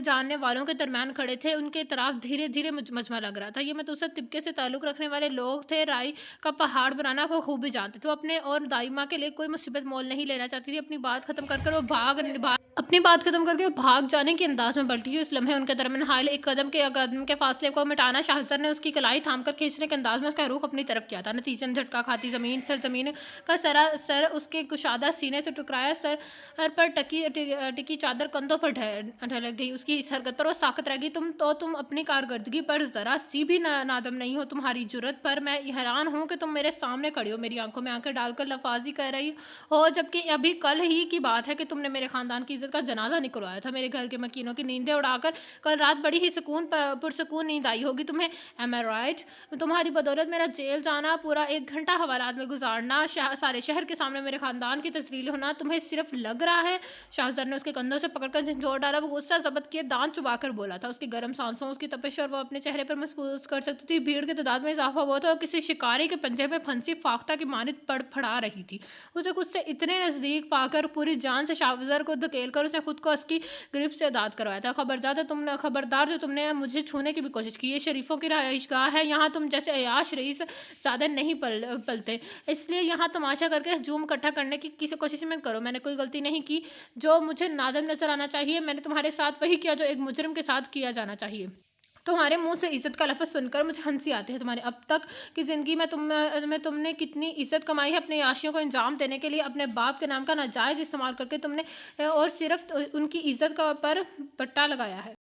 جاننے والوں کے درمیان کھڑے تھے، ان کے اطراف دھیرے دھیرے مجمع لگ رہا تھا۔ یہ متوسط طبقے سے تعلق رکھنے والے لوگ تھے، رائی کا پہاڑ بنانا وہ خوبی جانتے تھے۔ وہ اپنے اور دائمہ کے لیے کوئی مصیبت مول نہیں لینا چاہتی تھی۔ اپنی بات ختم کر کے بھاگ جانے کے انداز میں پلٹی تھی۔ اس لمحے ان کے درمیان حائل ایک قدم کے فاصلے کو مٹانا شاہزر نے اس کی کلائی تھام کر کھینچنے کے انداز میں اس کا رخ اپنی طرف کیا تھا۔ نتیجتاً جھٹکا کھاتی زمین کا سر اس کے کشادہ سینے سے ٹکرایا، سر پر ٹکی چادر کندھوں پر ڈھل گئی۔ اس کی اس حرکت پر وہ ساکت رہ گئی۔ تم اپنی کارکردگی پر ذرا سی بھی نادم نہیں ہو، تمہاری جرأت پر میں حیران ہوں کہ تم میرے سامنے کھڑی ہو، میری آنکھوں میں آنکھیں ڈال کر لفاظی کر رہی ہو، جبکہ ابھی کل ہی کی بات ہے کہ تم نے میرے خاندان کی عزت کا جنازہ نکلوایا تھا، میرے گھر کے مکینوں کی نیندیں اڑا کر کل رات بڑی ہی پرسکون نیند آئی ہوگی تمہیں، am I right؟ تمہاری بدولت میرا جیل جانا، پورا 1 گھنٹہ حوالات میں گزارنا، سارے شہر کے سامنے میرے خاندان کی تذلیل ہونا تمہیں صرف لگ رہا ہے؟ شاہزر نے اس کے کندھوں سے پکڑ کر جھنجھوڑ ڈالا۔ وہ غصہ ضبط کیے دانت چبا کر بولا تھا، اس کی گرم سانسوں، اس کی تپش اور وہ اپنے چہرے پر محسوس کر سکتی تھی بھیڑ کے تعداد میں اضافہ ہوا تھا اور کسی شکاری کے پنجے میں پھنسی فاختہ کی مانند پڑا رہی تھی۔ اسے خود سے اتنے نزدیک پا کر پوری جان سے شاہزر کو دھکیل کر اس نے خود کو اس کی گرفت سے آزاد کروایا تھا۔ خبردار جو تم نے مجھے چھونے کی بھی کوشش کی، یہ شریفوں کی رہائش گاہ ہے، یہاں تم جیسے عیاش رئیس زیادہ نہیں پلتے، اس لیے یہاں تماشا کر کے ہجوم اکٹھا کرنے کی کسی کوشش میں کرو۔ میں نے کوئی غلطی نہیں کی جو مجھے نادم نظر آنا چاہیے، میں نے تمہارے ساتھ وہی کیا جو ایک مجرم کے ساتھ کیا جانا چاہیے۔ تمہارے منہ سے عزت کا لفظ سن کر مجھے ہنسی آتی ہے۔ تمہاری اب تک کی زندگی میں تم نے کتنی عزت کمائی ہے، اپنی عیاشیوں کو انجام دینے کے لیے اپنے باپ کے نام کا ناجائز استعمال کر کے تم نے اور صرف ان کی عزت پر پٹا لگایا ہے۔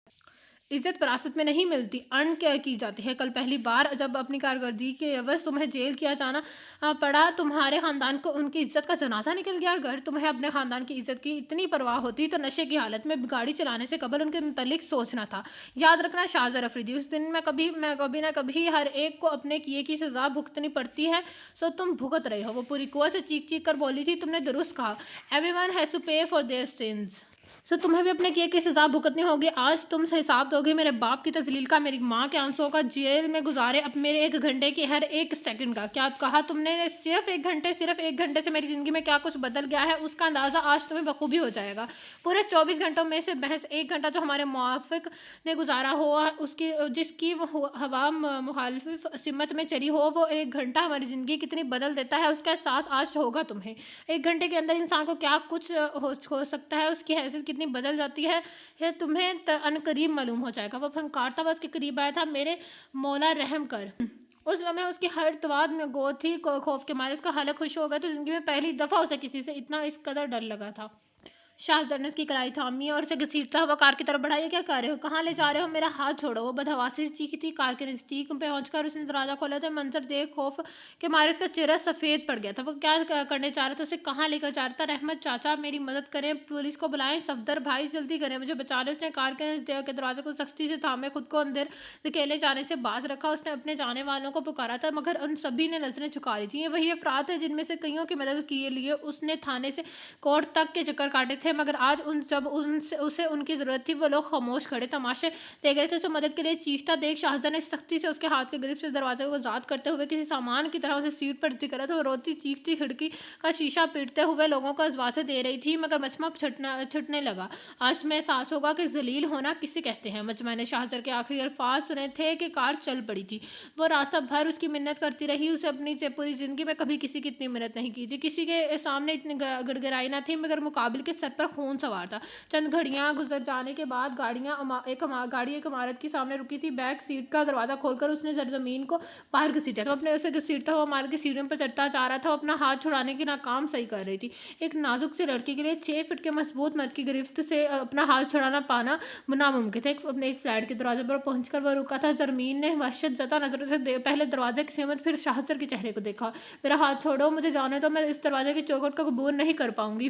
عزت وراثت میں نہیں ملتی، ارن کی جاتی ہے۔ کل پہلی بار جب اپنی کارکردگی کے عوض تمہیں جیل کیا جانا پڑا، تمہارے خاندان کو ان کی عزت کا جنازہ نکل گیا۔ اگر تمہیں اپنے خاندان کی عزت کی اتنی پرواہ ہوتی تو نشے کی حالت میں گاڑی چلانے سے قبل ان کے متعلق سوچنا تھا۔ یاد رکھنا شاہزر افریدی، اس دن میں کبھی نہ کبھی ہر ایک کو اپنے کیے کی سزا بھگتنی پڑتی ہے، سو تم بھگت رہے ہو۔ وہ پوری قوت سے چیخ کر بولی تھی، تم نے درست کہا، everyone has to pay for their sins۔ سو تمہیں بھی اپنے کیے کی سزا بھگتنی ہوگی۔ آج تم سے حساب دو گے، میرے باپ کی تذلیل کا، میری ماں کے آنسوؤں کا، جیل میں گزارے اب میرے 1 گھنٹے کے ہر ایک سیکنڈ کا۔ کیا کہا تم نے؟ صرف ایک گھنٹے سے میری زندگی میں کیا کچھ بدل گیا ہے، اس کا اندازہ آج تمہیں بخوبی ہو جائے گا۔ پورے 24 گھنٹوں میں سے محض 1 گھنٹہ جو ہمارے موافق نے گزارا ہو، جس کی ہوا مخالف سمت میں چلی ہو، وہ 1 گھنٹہ ہماری زندگی کتنی بدل دیتا ہے، اس کا احساس آج ہوگا تمہیں۔ 1 گھنٹے کے اندر انسان کو کیا کچھ ہو سکتا ہے، اس کی حیثیت کتنی بدل جاتی ہے، یہ تمہیں عنقریب معلوم ہو جائے گا۔ وہ پھنکارتا ہوا اس کے قریب آیا تھا، میرے مولا رحم کر۔ اس لمحے اس کی ہر تواد میں گو تھی، خوف کے مارے اس کا حلق خوش ہو گیا تھا۔ زندگی میں پہلی دفعہ اسے کسی سے اتنا اس قدر ڈر لگا تھا۔ شاہزر نے اس کی کلائی تھامی اور اسے گھسیٹتا ہوا کار کی طرف بڑھا۔ یہ کیا کر رہے ہو؟ کہاں لے جا رہے ہو؟ میرا ہاتھ چھوڑو! وہ بدحواسی سے چیخی تھی۔ کار کے نزدیک پہنچ کر اس نے دروازہ کھولا تو منظر دیکھ خوف کے مارے اس کا چہرہ سفید پڑ گیا تھا۔ وہ کیا کرنے چاہ رہا تھا؟ اسے کہاں لے کر جا رہا تھا؟ رحمت چاچا میری مدد کریں، پولیس کو بلائیں، صفدر بھائی جلدی کریں، مجھے بچا لیں۔ اس نے کار کے دروازے کو سختی سے تھامے، خود کو اندر دھکیلے جانے سے باز رکھا۔ اس نے اپنے جانے والوں کو پکارا تھا، مگر ان سبھی نے نظریں جھکا لی تھیں۔ یہ وہی افراد ہیں جن میں سے کئیوں کی مدد کے لیے اس نے تھانے سے کورٹ تک کے چکر کاٹے تھے، مگر آج جب اسے ان کی ضرورت تھی، وہ لوگ خاموش کھڑے تماشے دے گئے تھے۔ اسے مدد کے لیے چیختا دیکھ شاہزر نے سختی سے اس کے ہاتھ کے گرفت سے دروازے کو آزاد کرتے ہوئے کسی سامان کی طرح اسے سیٹ پر دھکیلا تھا۔ وہ روتی چیختی کھڑکی کا شیشہ پیٹتے ہوئے لوگوں کو آوازیں دے رہی تھی، مگر مجمع چھٹنے لگا۔ آج تمہیں احساس ہوگا کہ ذلیل ہونا کسے کہتے ہیں۔ مجمع نے شاہزر کے آخری الفاظ سنے تھے کہ کار چل پڑی تھی۔ وہ راستہ بھر اس کی منت کرتی رہی، اسے اپنی پوری زندگی میں کبھی کسی کی اتنی منت نہیں کی تھی، کسی کے سامنے اتنی گڑگڑائی نہ تھی، مگر مقابل کے سر پر خون سوار تھا۔ چند گھڑیاں گزر جانے کے بعد گاڑی ایک عمارت کے سامنے رکی تھی۔ بیک سیٹ کا دروازہ کھول کر اس نے زمین کو باہر گھسیٹا تھا۔ وہ اپنے اسے گھسیٹتا ہوا عمارت کی سیڑھیوں پر چڑھتا جا رہا تھا۔ وہ اپنا ہاتھ چھڑانے کی ناکام صحیح کر رہی تھی۔ ایک نازک سی لڑکی کے لیے 6 فٹ کے مضبوط مرد کی گرفت سے اپنا ہاتھ چھڑانا پانا ناممکن تھا۔ اپنے ایک فلیٹ کے دروازے پر پہنچ کر وہ رکا تھا۔ زرمین نے وحشت زدہ نظروں سے پہلے دروازے کی سمت پھر شاہزر کے چہرے کو دیکھا۔ میرا ہاتھ چھوڑو، مجھے جانے دو، میں اس دروازے کی چوکھٹ کو عبور نہیں کر پاؤں گی۔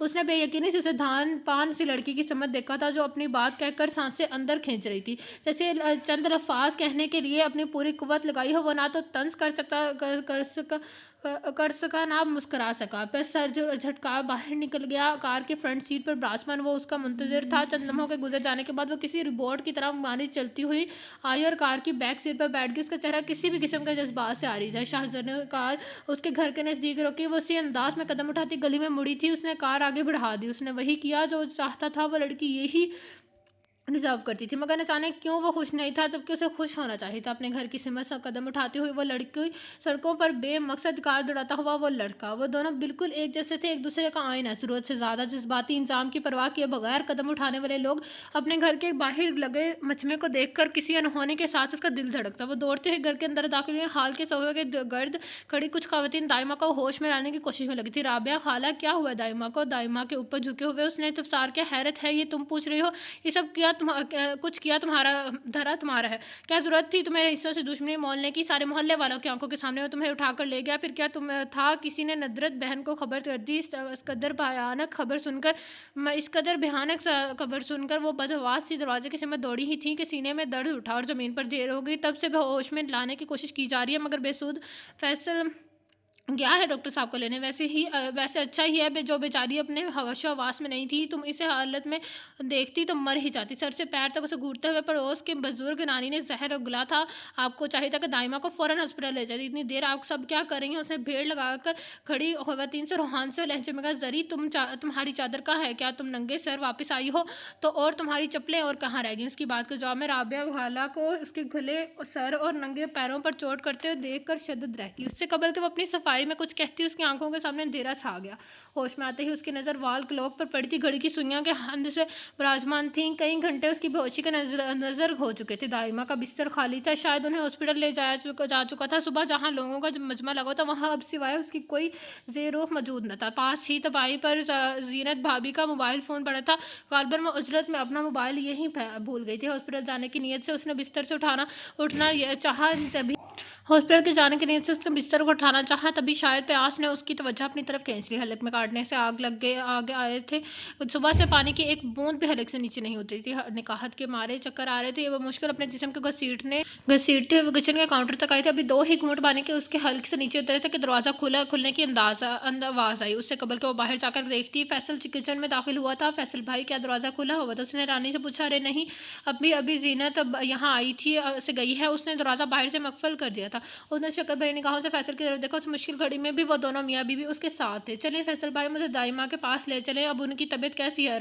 اس نے بے یقینی سے اسے دھان پان سی لڑکی کی سمت دیکھا تھا جو اپنی بات کہہ کر سانسیں اندر کھینچ رہی تھی، جیسے چند الفاظ کہنے کے لیے اپنی پوری قوت لگائی ہو۔ وہ نہ تو طنز کر سکا نہ مسکرا سکا، پھر سر جھٹکا باہر نکل گیا۔ کار کی فرنٹ سیٹ پر براسمان وہ اس کا منتظر تھا۔ چند لمحوں کے گزر جانے کے بعد وہ کسی روبوٹ کی طرح مانی چلتی ہوئی آئی اور کار کی بیک سیٹ پر بیٹھ گئی۔ اس کا چہرہ کسی بھی قسم کے جذبات سے عاری تھا۔ شاہزادے نے کار اس کے گھر کے نزدیک روکی، وہ اسی انداز میں قدم اٹھاتی گلی میں مڑی تھی۔ اس نے کار آگے بڑھا دی، اس نے وہی کیا جو چاہتا تھا۔ وہ لڑکی یہی ڈیزرو کرتی تھی، مگر اچانک کیوں وہ خوش نہیں تھا جبکہ اسے خوش ہونا چاہیے تھا۔ اپنے گھر کی سمت سے قدم اٹھاتی ہوئی وہ لڑکی، سڑکوں پر بے مقصد کار دوڑاتا ہوا وہ لڑکا، وہ دونوں بالکل ایک جیسے تھے، ایک دوسرے کا آئینہ۔ ضرورت سے زیادہ جذباتی انضمام کی پرواہ کیے بغیر قدم اٹھانے والے لوگ اپنے گھر کے باہر لگے مجمع کو دیکھ کر کسی انہونی کے ساتھ اس کا دل دھڑکتا۔ وہ دوڑتے ہوئے گھر کے اندر داخل ہوئی، ہال کے صوفے کے گرد کھڑی کچھ خواتین دائمہ کو ہوش میں لانے کی کوشش میں لگی تھی۔ رابعہ خالہ کیا ہوا دائمہ کو؟ دائمہ کے اوپر جھکے ہوئے اس نے استفسار کیا۔ حیرت ہے یہ تم پوچھ رہی ہو؟ یہ سب کیا کچھ کیا تمہارا دھرا تمہارا ہے؟ کیا ضرورت تھی تمہیں حصوں سے دشمنی مولنے کی؟ سارے محلے والوں کی آنکھوں کے سامنے وہ تمہیں اٹھا کر لے گیا، پھر کیا تم تھا کسی نے ندرت بہن کو خبر کر دی؟ اس قدر بھیانک خبر سن کر وہ بدحواس سی دروازے کی سمت دوڑی ہی تھی کہ سینے میں درد اٹھا اور زمین پر دیر ہو گئی۔ تب سے ہوش میں لانے کی کوشش کی جا رہی ہے مگر بے سود۔ فیصل گیا ہے ڈاکٹر صاحب کو لینے؟ ویسے اچھا ہی ہے جو بیچاری اپنے ہوش و حواس میں نہیں تھی، تم اسے حالت میں دیکھتی تو مر ہی جاتی۔ سر سے پیر تک اسے گھوٹتے ہوئے پڑوس کے بزرگ نانی نے زہر اگلا تھا، آپ کو چاہیے تھا کہ دائمہ کو فوراً ہسپتال لے جاتی۔ اتنی دیر آپ سب کیا کر رہی ہیں؟ اس نے بھیڑ لگا کر کھڑی خواتین سے روحان سے لہجے میں کہا، زری تمہاری چادر کہاں ہے؟ کیا تم ننگے سر واپس آئی ہو تو اور تمہاری چپلیں اور کہاں رہ گئیں؟ اس کی بات کے جواب میں رابعہ خالہ کو اس کے کھلے سر اور ننگے پیروں پر چوٹ کرتے ہوئے دیکھ کر شدت رہ گئی۔ اس سے قبل کہ وہ اپنی صفائی میں کچھ کہتی اس کی آنکھوں کے سامنے اندھیرا چھا گیا۔ ہوش میں آتے ہی اس کی نظر وال کلاک پر پڑی تھی، گھڑی کی سوئیاں کے ہند سے براجمان تھیں۔ کئی گھنٹے اس کی بے ہوشی کا نظر ہو چکے تھے۔ دائمہ کا بستر خالی تھا، شاید انہیں ہاسپٹل لے جا چکا تھا۔ صبح جہاں لوگوں کا مجمع لگا تھا وہاں اب سوائے اس کی کوئی ذی روح موجود نہ تھا۔ پاس ہی تپائی پر زینت بھابی کا موبائل فون پڑا تھا، غالباً وہ عجلت میں اپنا موبائل یہیں بھول گئی تھی۔ ہاسپٹل جانے کی نیت سے اس نے بستر سے اٹھنا چاہا تبھی شاید پیاس نے اس کی توجہ اپنی طرف کھینچ لی۔ حلق میں کاٹنے سے آگ آئے تھے، صبح سے پانی کی ایک بوند بھی حلق سے نیچے نہیں اتری تھی۔ نکاہت کے مارے چکر آ رہے تھے، وہ مشکل اپنے جسم کو گھسیٹتے ہوئے کچن کے کاؤنٹر تک آئی تھی۔ ابھی 2 ہی گھونٹ پانی کے اس کے حلق سے نیچے اترے تھے کہ دروازہ کھلنے کی آواز آئی۔ اس سے قبل کہ وہ باہر جا کر دیکھتی فیصل کچن میں داخل ہوا تھا۔ فیصل بھائی کیا دروازہ کھلا ہوا تھا؟ اس نے رانی سے پوچھا۔ ارے نہیں، ابھی زینت یہاں آئی تھی سے گئی ہے، اس نے دروازہ باہر سے مقفل کر دیا تھا۔ اس نے شکر بھری نگاہوں سے فیصل کی طرف دیکھا، اس مشکل گھڑی میں بھی وہ دونوں میاں بیوی اس کے ساتھ تھے۔ چلیں فیصل بھائی، مجھے دائمہ کے پاس لے چلیں، اب ان کی طبیعت کیسی ہے؟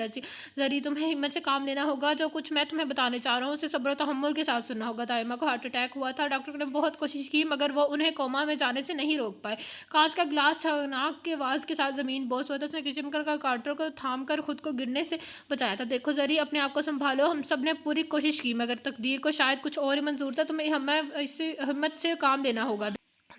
زری تمہیں ہمت سے کام لینا ہوگا، جو کچھ میں تمہیں بتانے چاہ رہا ہوں اسے صبر و تحمل کے ساتھ سننا ہوگا۔ دائمہ کو ہارٹ اٹیک ہوا تھا، ڈاکٹر نے بہت کوشش کی مگر وہ انہیں کوما میں جانے سے نہیں روک پائے۔ کانچ کا گلاس چھناک کی آواز کے ساتھ زمین بوس ہوا تھا، اس نے کچن کا کاؤنٹر کو تھام کر خود کو گرنے سے بچایا تھا۔ دیکھو زری، اپنے آپ کو سنبھالو، ہم سب نے پوری کوشش کی مگر تقدیر کو شاید کچھ اور ہی منظور تھا، تمہیں ہمت سے کام لینا ہوگا۔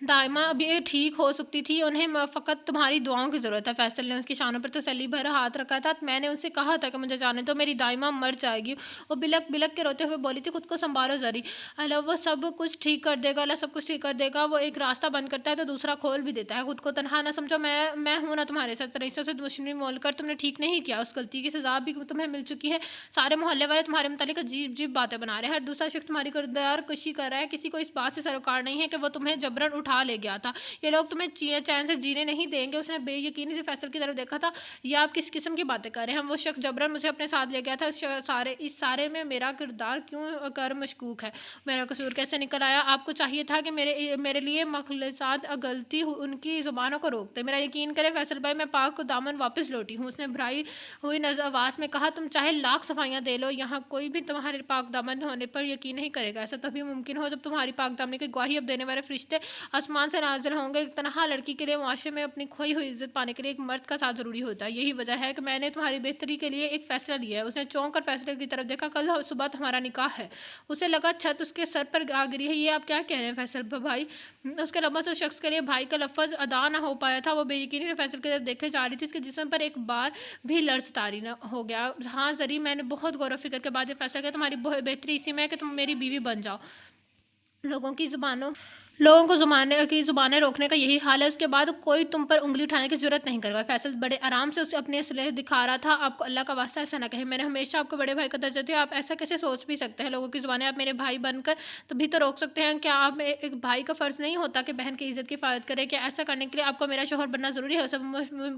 دائمہ ابھی ٹھیک ہو سکتی تھی، انہیں فقط تمہاری دعاؤں کی ضرورت ہے۔ فیصل نے اس کی شانوں پر تسلی بھرا ہاتھ رکھا تھا۔ میں نے ان سے کہا تھا کہ مجھے جانے دو، میری دائمہ مر جائے گی۔ وہ بلک بلک کے روتے ہوئے بولی تھی، خود کو سنبھالو زری، اللہ وہ سب کچھ ٹھیک کر دے گا، اللہ سب کچھ ٹھیک کر دے گا۔ وہ ایک راستہ بند کرتا ہے تو دوسرا کھول بھی دیتا ہے، خود کو تنہا نہ سمجھو، میں ہوں نا تمہارے ساتھ۔ رئیسوں سے دشمنی مول کر تم نے ٹھیک نہیں کیا، اس غلطی کی سزا بھی تمہیں مل چکی ہے۔ سارے محلے والے تمہارے متعلق عجیب باتیں بنا رہے ہیں، ہر دوسرا شخص تمہاری کردار کشی کر رہا ہے، کسی کو اس بات سے سروکار نہیں ہے کہ وہ تمہیں جبراً اٹھا لے گیا تھا۔ یہ لوگ تمہیں چین سے جینے نہیں دیں گے۔ اس نے بے یقینی سے فیصل کی طرف دیکھا تھا، یہ آپ کس قسم کی باتیں کر رہے ہیں؟ وہ شخص جبراً مجھے اپنے ساتھ لے گیا تھا، اس سارے میں میرا کردار کیوں کر مشکوک ہے؟ میرا قصور کیسے نکل آیا؟ آپ کو چاہیے تھا کہ میرے لیے مخلصات اگلتی ان کی زبانوں کو روکتے۔ میرا یقین کریں فیصل بھائی، میں پاک دامن واپس لوٹی ہوں۔ اس نے بھرائی ہوئی آواز میں کہا، تم چاہے لاکھ صفائیاں دے لو، یہاں کوئی بھی تمہارے پاک دامن ہونے پر یقین نہیں کرے گا۔ ایسا تبھی ممکن ہو جب تمہاری پاک دامنی کی گواہی اب دینے والے فرشتے آسمان سے نازل ہوں گے۔ ایک تنہا لڑکی کے لیے معاشرے میں اپنی کھوئی ہوئی عزت پانے کے لیے ایک مرد کا ساتھ ضروری ہوتا ہے، یہی وجہ ہے کہ میں نے تمہاری بہتری کے لیے ایک فیصلہ لیا ہے۔ اس نے چونک کر فیصلے کی طرف دیکھا، کل صبح تمہارا نکاح ہے۔ اسے لگا چھت اس کے سر پر آ گری ہے، یہ آپ کیا کہہ رہے ہیں فیصل بھائی؟ اس کے لبوں سے اس شخص کے لیے بھائی کا لفظ ادا نہ ہو پایا تھا۔ وہ بے یقینی سے فیصل کی طرف دیکھے جا رہی تھی، اس کے جسم پر ایک بار بھی لرز طاری نہ ہو گیا۔ ہاں زری، میں نے بہت غور و فکر کے بعد یہ فیصلہ کیا، تمہاری بہتری اسی میں ہے کہ تم میری بیوی بن جاؤ۔ لوگوں کی لوگوں کو زبانیں روکنے کا یہی حال ہے، اس کے بعد کوئی تم پر انگلی اٹھانے کی ضرورت نہیں کرے گا۔ فیصل بڑے آرام سے اسے اپنی اصلیت دکھا رہا تھا۔ آپ کو اللہ کا واسطہ ایسا نہ کہیں، میں نے ہمیشہ آپ کو بڑے بھائی کا درجہ دیا، آپ ایسا کیسے سوچ بھی سکتے ہیں؟ لوگوں کی زبانیں آپ میرے بھائی بن کر بھی تو روک سکتے ہیں، کیا آپ ایک بھائی کا فرض نہیں ہوتا کہ بہن کی عزت کی حفاظت کرے؟ کیا ایسا کرنے کے لیے آپ کو میرا شوہر بننا ضروری ہے؟ اسے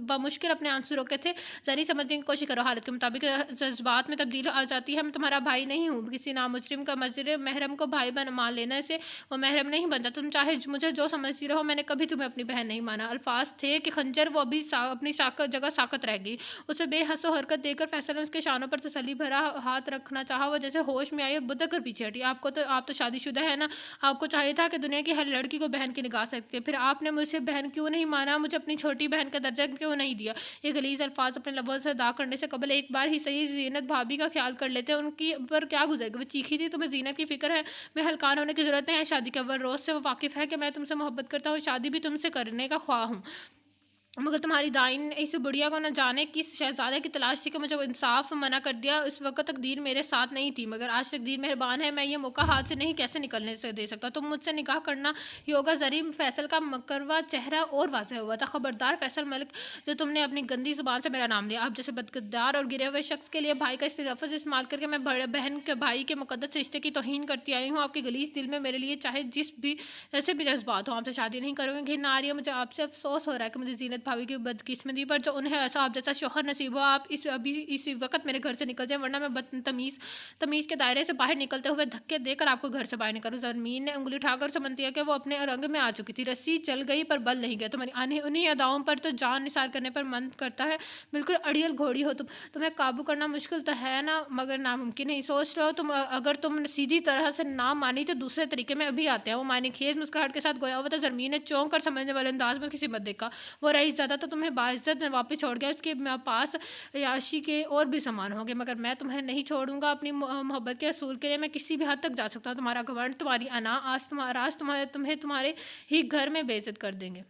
بمشکل اپنے آنسو روکے تھے۔ ذرا سمجھنے کی کوشش کرو، حالت کے مطابق جذبات میں تبدیلی آ جاتی ہے۔ میں تمہارا بھائی نہیں ہوں، کسی نامجرم کا محرم کو بھائی مان لینے سے وہ محرم نہیں بنتا۔ تم چاہے مجھے جو سمجھتی رہو، میں نے کبھی تمہیں اپنی بہن نہیں مانا۔ الفاظ تھے کہ خنجر، وہ ابھی اپنی جگہ ساکت رہ گئی۔ اسے بے حس و حرکت دیکھ کر فیصل نے اس کے شانوں پر تسلی بھرا ہاتھ رکھنا چاہا، وہ جیسے ہوش میں آئی اور بدک کر پیچھے ہٹی۔ آپ تو شادی شدہ ہے نا، آپ کو چاہیے تھا کہ دنیا کی ہر لڑکی کو بہن کی نگاہ سکتی ہے، پھر آپ نے مجھے بہن کیوں نہیں مانا؟ مجھے اپنی چھوٹی بہن کا درجہ کیوں نہیں دیا؟ یہ غلیظ الفاظ اپنے لبوں سے ادا کرنے سے قبل ایک بار ہی صحیح زینت بھابھی کا خیال کر لیتے، ان کی پر کیا گزرے گا؟ وہ چیخی تھی، تمہیں زینت کی فکر ہے؟ میں ہلکان ہونے کی ضرورت نہیں ہے، شادی کے اول روز سے وہ واقف ہے کہ میں تم سے محبت کرتا ہوں، شادی بھی تم سے کرنے کا خواہ ہوں، مگر تمہاری دائیں اس بڑھیا کو نہ جانے کس شہزادے کی تلاش تھی کہ مجھے انصاف منع کر دیا۔ اس وقت تقدیر میرے ساتھ نہیں تھی، مگر آج تقدیر مہربان ہے، میں یہ موقع ہاتھ سے نہیں کیسے نکلنے سے دے سکتا۔ تم مجھ سے نکاح کرنا ہی ہوگا۔ زریم فیصل کا مکروا چہرہ اور واضح ہوا تھا۔ خبردار فیصل ملک، جو تم نے اپنی گندی زبان سے میرا نام لیا، آپ جیسے بدکردار اور گرے ہوئے شخص کے لیے بھائی کا لفظ استعمال کر کے میں بہن کے بھائی کے مقدس رشتے کی توہین کرتی آئی ہوں۔ آپ کے غلیظ دل میں میرے لیے چاہے جیسے بھی جذبات ہوں، آپ سے شادی نہیں کروں گی۔ گھن آ رہی ہے، مجھے آپ سے افسوس ہو رہا ہے کہ مجھے زینت بھابھی کی بدقسمتی پر جو انہیں ایسا آپ جیسا شوہر نصیب ہو۔ آپ اسی وقت میرے گھر سے نکل جائیں، ورنہ میں تمیز کے دائرے سے باہر نکلتے ہوئے دھکے دے کر آپ کو گھر سے باہر نکالوں۔ زمین نے انگلی اٹھا کر سمجھ دیا کہ وہ اپنے رنگ میں آ چکی تھی۔ رسی چل گئی پر بل نہیں گیا۔ تمہاری انہیں اداؤں پر تو جان نثار کرنے پر من کرتا ہے، بالکل اڑیل گھوڑی ہو تم۔ تمہیں قابو کرنا مشکل تو ہے نا، مگر ناممکن نہیں۔ سوچ رہو اگر تم سیدھی طرح سے نہ مانی تو دوسرے طریقے میں ابھی آتے ہیں۔ وہ معنی خیز مسکراہٹ کے ساتھ گویا ہوا تھا۔ زمین نے چونک کر سمجھنے والے انداز میں کسی مت دیکھا۔ وہ رئیس زیادہ تو تمہیں باعزت واپس چھوڑ گیا، اس کے پاس عیاشی کے اور بھی سامان ہوں گے، مگر میں تمہیں نہیں چھوڑوں گا۔ اپنی محبت کے اصول کے لیے میں کسی بھی حد تک جا سکتا ہوں۔ تمہارا گھمنڈ، تمہاری انا، راز تمہیں تمہارے ہی گھر میں بے عزت کر دیں گے۔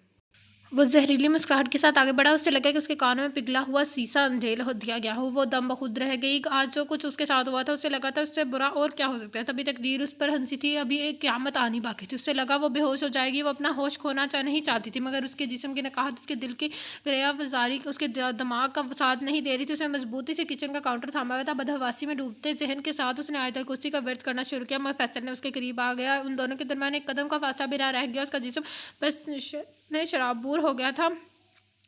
وہ زہریلی مسکراہٹ کے ساتھ آگے بڑھا، اس سے لگا کہ اس کے کانوں میں پگھلا ہوا سیسا انجھیل دیا گیا ہو۔ وہ دم بخود رہ گئی۔ آج جو کچھ اس کے ساتھ ہوا تھا، اسے لگا تھا اس سے برا اور کیا ہو سکتا ہے۔ تبھی تقدیر اس پر ہنسی تھی، ابھی ایک قیامت آنی باقی تھی۔ اسے لگا وہ بے ہوش ہو جائے گی۔ وہ اپنا ہوش کھونا نہیں چاہتی تھی، مگر اس کے جسم کی نقاہت، اس کے دل کی گریا وزاری اس کے دماغ کا ساتھ نہیں دے رہی تھی۔ اس نے مضبوطی سے کچن کا کاؤنٹر تھاما ہوا تھا۔ بدحواسی میں ڈوبتے ذہن کے ساتھ اس نے آیت الکرسی کا ورد کرنا شروع کیا، مگر فیصل نے اس کے قریب آ گیا۔ ان دونوں کے درمیان ایک قدم کا فاصلہ بھی نہ رہ گیا۔ اس کا جسم بس میں شرابور ہو گیا تھا،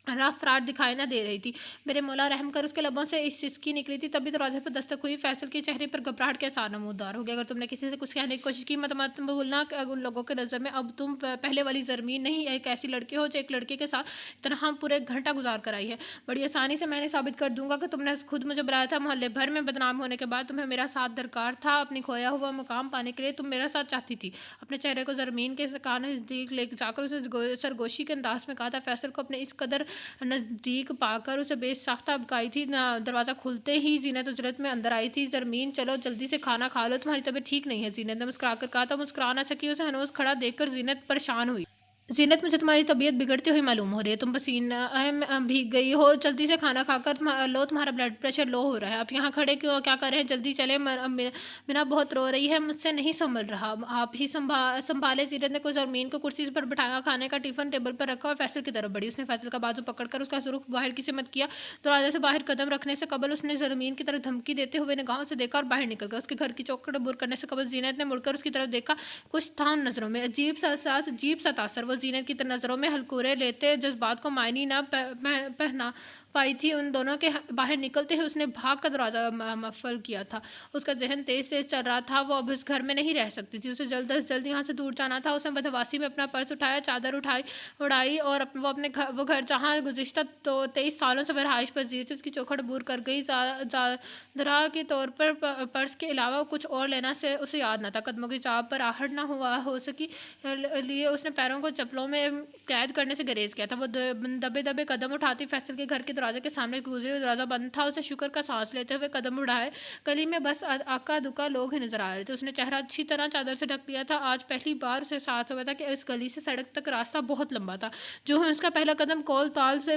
راہ فرار دکھائی نہ دے رہی تھی۔ میرے مولا رحم کر، اس کے لبوں سے سسکی نکلی تھی۔ تبھی دروازے پر دستک ہوئی۔ فیصل کے چہرے پر گھبراہٹ کے آثار نمودار ہو گئے۔ اگر تم نے کسی سے کچھ کہنے کی کوشش کی، مت بھولنا کہ ان لوگوں کے نظر میں اب تم پہلے والی زرمین نہیں، ایک ایسی لڑکی ہو جو ایک لڑکے کے ساتھ اتنا پورے گھنٹہ گزار کر آئی ہے۔ بڑی آسانی سے میں نے ثابت کر دوں گا کہ تم نے خود مجھے بلایا تھا۔ محلے بھر میں بدنام ہونے کے بعد تمہیں میرا ساتھ درکار تھا۔ اپنی کھویا ہوا مقام پانے کے لیے تم میرا ساتھ چاہتی تھی۔ اپنے چہرے کو زرمین کے کان نزدیک لے جا کر اسے سرگوشی کے انداز میں کہا تھا۔ فیصل کو اپنے اس قدر نزدیک پا کر اسے بے ساختہ ابکائی تھی۔ دروازہ کھلتے ہی زینت اجرت میں اندر آئی تھی۔ زرمین، چلو جلدی سے کھانا کھا لو، تمہاری طبیعت ٹھیک نہیں ہے، زینت نے مسکرا کر کہا تھا۔ مسکرا نہ سکی، اسے ہنوز کھڑا دیکھ کر زینت پریشان ہوئی۔ زینت، مجھے تمہاری طبیعت بگڑتی ہوئی معلوم ہو رہی ہے، تم پسینہ بھیگ گئی ہو، جلدی سے کھانا کھا کر لو، تمہارا بلڈ پریشر لو ہو رہا ہے۔ آپ یہاں کھڑے کیا کر رہے ہیں؟ جلدی چلیں، مینا بہت رو رہی ہے، مجھ سے نہیں سنبھل رہا، آپ ہی سنبھالے۔ زینت نے زرمین کو کرسی پر بٹھایا، کھانے کا ٹفن ٹیبل پر رکھا اور فیصل کی طرف بڑھی۔ اس نے فیصل کا بازو پکڑ کر اس کا رخ باہر کی سمت کیا۔ دروازے سے باہر قدم رکھنے سے قبل اس نے زرمین کی طرف دھمکی دیتے ہوئے نگاہوں سے دیکھا اور باہر نکل گیا۔ اس کے گھر کی چوکھٹ عبور کرنے سے قبل زینت نے مڑ کر اس کی طرف دیکھا۔ کچھ تھا ان نظروں میں، عجیب سا احساس، عجیب سا تاثر۔ وہ زینت کی نظروں میں ہلکورے لیتے جذبات کو معنی نہ پہنا پائی تھی۔ ان دونوں کے باہر نکلتے ہی اس نے بھاگ کر دروازہ مقفل کیا تھا۔ اس کا ذہن تیز چل رہا تھا، وہ اب اس گھر میں نہیں رہ سکتی تھی، اسے جلد از جلد یہاں سے دور جانا تھا۔ اس نے بدحواسی میں اپنا پرس اٹھایا، چادر اڑائی اور وہ گھر جہاں گزشتہ 23 سالوں سے وہ رہائش پذیر تھی، اس کی چوکھٹ عبور کر گئی۔ ذرا کے طور پر پرس کے علاوہ کچھ اور لینا سے اسے یاد نہ تھا۔ قدموں کی چاپ پر آہٹ نہ ہو سکی، لیے اس نے پیروں کو چپلوں میں قید کرنے سے گریز کیا تھا۔ وہ دبے دبے قدم اٹھاتی فیصل کے گھر کے دروازے کے سامنے گزری۔ دروازہ بند تھا، اسے شکر کا سانس لیتے ہوئے قدم اڑائے۔ گلی میں بس اکا دکا لوگ ہی نظر آ رہے تھے۔ اس نے چہرہ اچھی طرح چادر سے ڈھک لیا تھا۔ آج پہلی بار اسے احساس ہوا تھا کہ اس گلی سے سڑک تک راستہ بہت لمبا تھا۔ جو ہی اس کا پہلا قدم کول تال سے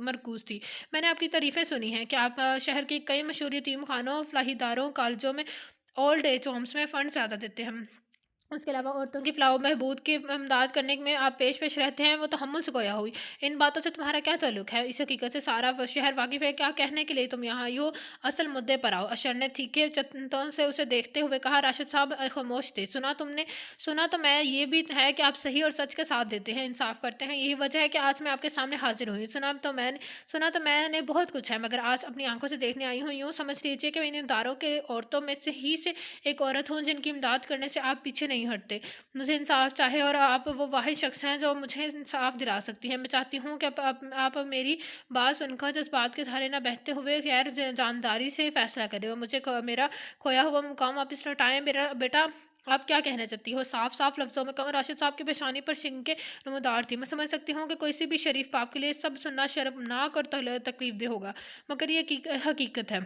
مرکوز تھی۔ میں نے آپ کی تعریفیں سنی ہیں کہ آپ شہر کے کئی مشہور یتیم خانوں، فلاحی اداروں، کالجوں میں، اولڈ ایج ہومس میں فنڈ زیادہ دیتے ہیں۔ اس کے علاوہ عورتوں کی فلاح و بہبود کی امداد کرنے میں آپ پیش رہتے ہیں، وہ تحمل سے گویا ہوئی۔ ان باتوں سے تمہارا کیا تعلق ہے؟ اس حقیقت سے سارا شہر واقف ہے۔ کیا کہنے کے لیے تم یہاں آئی ہو؟ اصل مدعے پر آؤ۔ اشر نے تیکھے چتوں سے اسے دیکھتے ہوئے کہا۔ راشد صاحب خاموش تھے۔ سنا تم نے؟ سنا تو میں یہ بھی ہے کہ آپ صحیح اور سچ کے ساتھ دیتے ہیں، انصاف کرتے ہیں، یہی وجہ ہے کہ آج میں آپ کے سامنے حاضر ہوئی۔ سنا تو میں نے بہت کچھ ہے، مگر آج اپنی آنکھوں سے دیکھنے آئی ہوں۔ یوں سمجھ لیجیے کہ میں ان اداروں کے عورتوں میں سے ایک عورت ہوں جن کی امداد کرنے سے آپ پیچھے نہیں ہٹتے۔ مجھے انصاف چاہے اور آپ وہ واحد شخص ہیں جو مجھے انصاف دلا سکتی ہیں۔ میں چاہتی ہوں کہ آپ میری بات سن کر جذبات کے دھارے نہ بہتے ہوئے غیر جانداری سے فیصلہ کریں اور مجھے میرا کھویا ہوا مقام واپس لوٹائیں۔ بیٹا آپ کیا کہنا چاہتی ہو؟ صاف لفظوں میں کہوں۔ راشد صاحب کی پیشانی پر شنکیں نمودار تھی۔ میں سمجھ سکتی ہوں کہ کوئی بھی شریف باپ کے لیے سب سننا شرمناک اور تکلیف دہ ہوگا، مگر یہ حقیقت ہے،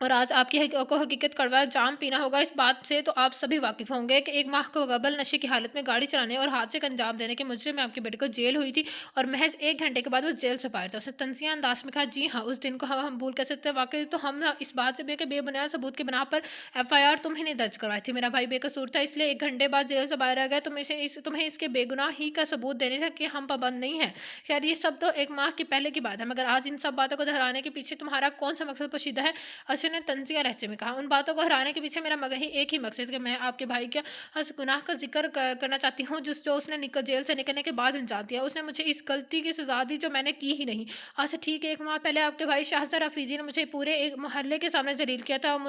اور آج آپ کو حقیقت کڑوا جام پینا ہوگا۔ اس بات سے تو آپ سبھی واقف ہوں گے کہ ایک ماہ کو قبل نشے کی حالت میں گاڑی چلانے اور حادثے کا انجام دینے کے مجرم میں آپ کے بیٹے کو جیل ہوئی تھی، اور محض 1 گھنٹے کے بعد وہ جیل سے باہر تھا۔ اس نے طنزیہ انداز میں کہا، جی ہاں، اس دن کو ہم بھول کر سکتے ہیں۔ واقعی تو ہم اس بات سے بے بنیاد ثبوت کے بنا پر FIR تمہیں نہیں درج کروائی تھی۔ میرا بھائی بے قصور تھا، اس لیے 1 گھنٹے بعد جیل سے باہر آ گیا۔ تمہیں اس کے بے گناہی کا ثبوت دینے سے کہ ہم پابند نہیں ہیں۔ خیر یہ سب تو 1 ماہ کے پہلے کی بات ہے، مگر آج ان سب باتوں کو دہرانے کے پیچھے تمہارا کون سا مقصد پوشیدہ ہے؟ اشر نے طنزیہ لہجے میں کہا۔ ان باتوں کو ہرانے کے پیچھے میرا مگر ہی ایک ہی مقصد کہ میں آپ کے بھائی کے اس گناہ کا ذکر کرنا چاہتی ہوں جو اس نے جیل سے نکلنے کے بعد انجام دیا۔ اس نے مجھے اس غلطی کی سزا دی جو میں نے کی ہی نہیں۔ آج سے ٹھیک 1 ماہ پہلے آپ کے بھائی شاہزادہ افریدی نے مجھے پورے ایک محلے کے سامنے ذلیل کیا تھا، اور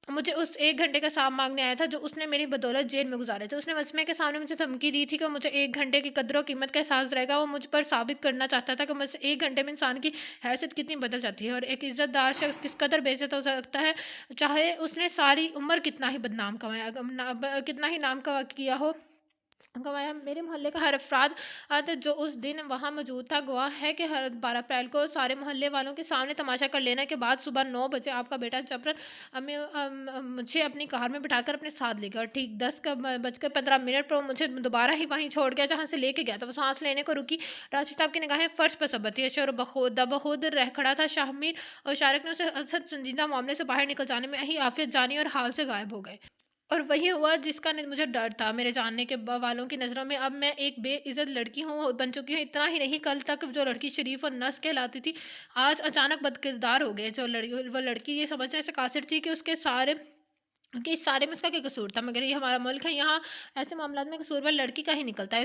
مجھے اس 1 گھنٹے کا حساب مانگنے آیا تھا جو اس نے میری بدولت جیل میں گزارے تھے۔ اس نے مجمع کے سامنے مجھے دھمکی دی تھی کہ مجھے 1 گھنٹے کی قدر و قیمت کا احساس رہے گا۔ وہ مجھ پر ثابت کرنا چاہتا تھا کہ مجھ سے 1 گھنٹے میں انسان کی حیثیت کتنی بدل جاتی ہے، اور ایک عزت دار شخص کس قدر بے عزت ہو سکتا ہے، چاہے اس نے ساری عمر کتنا ہی نام کیا ہو۔ میرے محلے کا ہر افراد جو اس دن وہاں موجود تھا گواہ ہے کہ ہر 12 اپریل کو سارے محلے والوں کے سامنے تماشا کر لینے کے بعد صبح 9 بجے آپ کا بیٹا جبرن مجھے اپنی کار میں بٹھا کر اپنے ساتھ لے گیا، اور ٹھیک 10:15 پر وہ مجھے دوبارہ ہی وہیں چھوڑ گیا جہاں سے لے کے گیا تھا۔ وہ سانس لینے کو رکی۔ راشد صاحب کی نگاہیں فرش پر ثبت تھی۔ اشر بخود رہ کھڑا تھا۔ شاہ اور شارق نے اسے اسد سنجیدہ معاملے سے باہر نکل جانے میں ہی عافیت جانی اور حال سے غائب ہو گئے، اور وہی ہوا جس کا مجھے ڈر تھا۔ میرے جاننے کے والوں کی نظروں میں اب میں ایک بے عزت لڑکی بن چکی ہوں۔ اتنا ہی نہیں، کل تک جو لڑکی شریف اور نصح کہلاتی تھی آج اچانک بد کردار ہو گئے۔ وہ لڑکی یہ سمجھنے سے قاصر تھی کہ اس سارے میں اس کا کیا قصور تھا، مگر یہ ہمارا ملک ہے، یہاں ایسے معاملات میں قصور لڑکی کا ہی نکلتا ہے۔